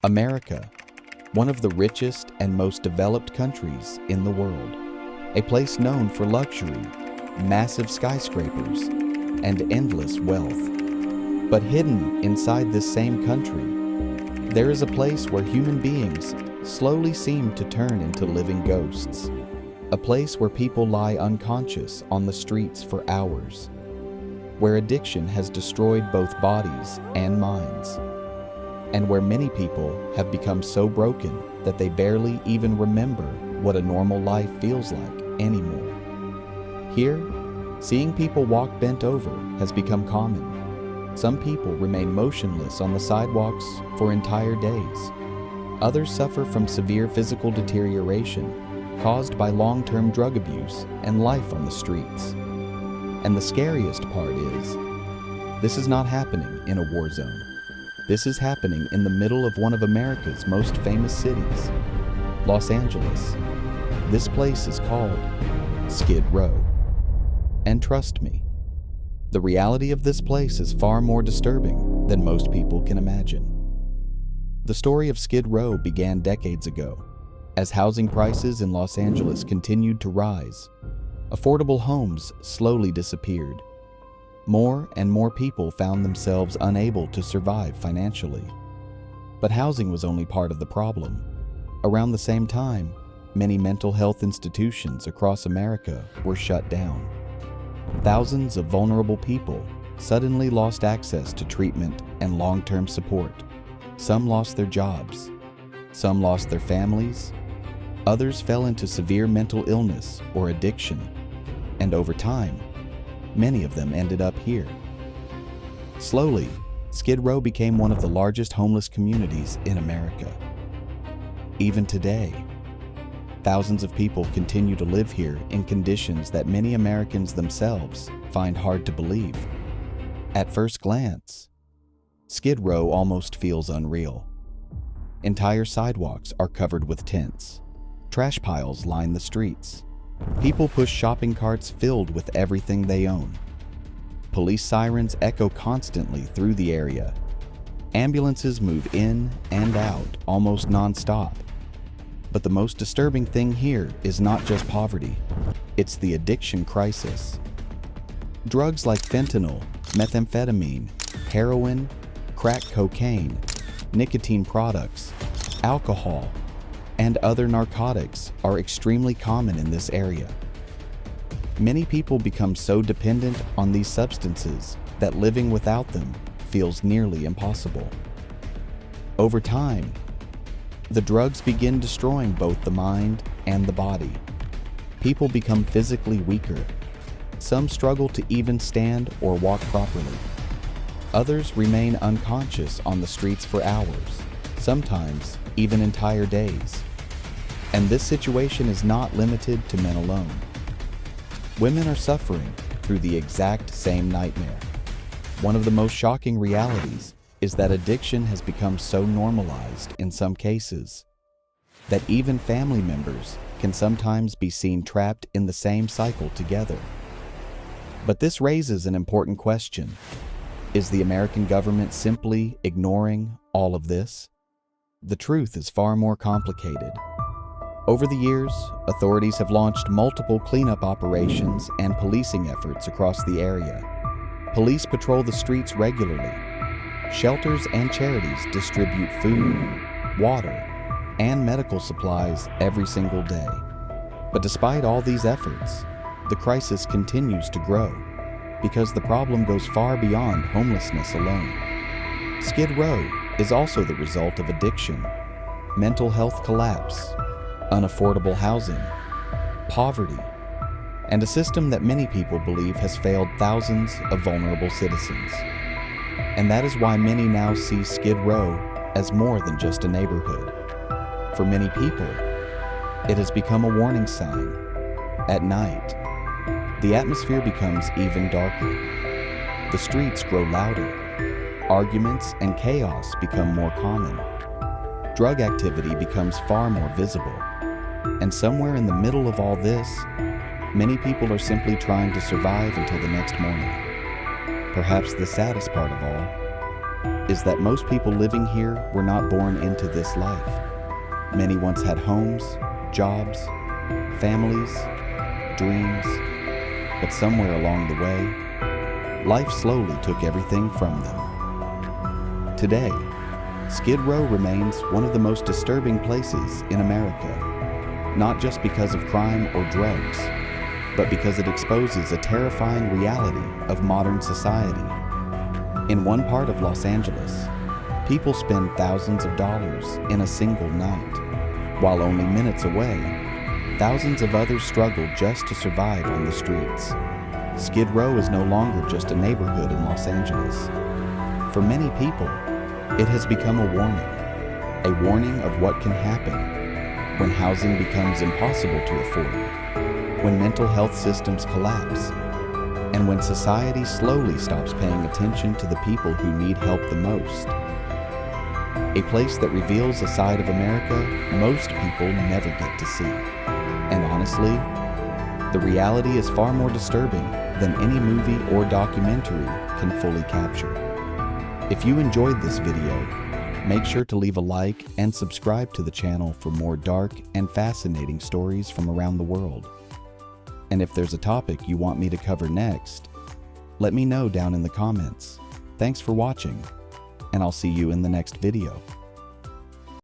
America, one of the richest and most developed countries in the world, a place known for luxury, massive skyscrapers, and endless wealth. But hidden inside this same country, there is a place where human beings slowly seem to turn into living ghosts, a place where people lie unconscious on the streets for hours, where addiction has destroyed both bodies and minds, and where many people have become so broken that they barely even remember what a normal life feels like anymore. Here, seeing people walk bent over has become common. Some people remain motionless on the sidewalks for entire days. Others suffer from severe physical deterioration caused by long-term drug abuse and life on the streets. And the scariest part is, this is not happening in a war zone. This is happening in the middle of one of America's most famous cities, Los Angeles. This place is called Skid Row. And trust me, the reality of this place is far more disturbing than most people can imagine. The story of Skid Row began decades ago, as housing prices in Los Angeles continued to rise. Affordable homes slowly disappeared. More and more people found themselves unable to survive financially. But housing was only part of the problem. Around the same time, many mental health institutions across America were shut down. Thousands of vulnerable people suddenly lost access to treatment and long-term support. Some lost their jobs. Some lost their families. Others fell into severe mental illness or addiction. And over time, many of them ended up here. Slowly, Skid Row became one of the largest homeless communities in America. Even today, thousands of people continue to live here in conditions that many Americans themselves find hard to believe. At first glance, Skid Row almost feels unreal. Entire sidewalks are covered with tents. Trash piles line the streets. People push shopping carts filled with everything they own. Police sirens echo constantly through the area. Ambulances move in and out almost non-stop. But the most disturbing thing here is not just poverty, it's the addiction crisis. Drugs like fentanyl, methamphetamine, heroin, crack cocaine, nicotine products, alcohol, and other narcotics are extremely common in this area. Many people become so dependent on these substances that living without them feels nearly impossible. Over time, the drugs begin destroying both the mind and the body. People become physically weaker. Some struggle to even stand or walk properly. Others remain unconscious on the streets for hours, sometimes even entire days. And this situation is not limited to men alone. Women are suffering through the exact same nightmare. One of the most shocking realities is that addiction has become so normalized in some cases that even family members can sometimes be seen trapped in the same cycle together. But this raises an important question. Is the American government simply ignoring all of this? The truth is far more complicated. Over the years, authorities have launched multiple cleanup operations and policing efforts across the area. Police patrol the streets regularly. Shelters and charities distribute food, water, and medical supplies every single day. But despite all these efforts, the crisis continues to grow because the problem goes far beyond homelessness alone. Skid Row is also the result of addiction, mental health collapse, unaffordable housing, poverty, and a system that many people believe has failed thousands of vulnerable citizens. And that is why many now see Skid Row as more than just a neighborhood. For many people, it has become a warning sign. At night, the atmosphere becomes even darker. The streets grow louder. Arguments and chaos become more common. Drug activity becomes far more visible. And somewhere in the middle of all this, many people are simply trying to survive until the next morning. Perhaps the saddest part of all is that most people living here were not born into this life. Many once had homes, jobs, families, dreams, but somewhere along the way, life slowly took everything from them. Today, Skid Row remains one of the most disturbing places in America, not just because of crime or drugs, but because it exposes a terrifying reality of modern society. In one part of Los Angeles, people spend thousands of dollars in a single night, while only minutes away, thousands of others struggle just to survive on the streets. Skid Row is no longer just a neighborhood in Los Angeles. For many people, it has become a warning of what can happen when housing becomes impossible to afford, when mental health systems collapse, and when society slowly stops paying attention to the people who need help the most. A place that reveals a side of America most people never get to see. And honestly, the reality is far more disturbing than any movie or documentary can fully capture. If you enjoyed this video, make sure to leave a like and subscribe to the channel for more dark and fascinating stories from around the world. And if there's a topic you want me to cover next, let me know down in the comments. Thanks for watching, and I'll see you in the next video.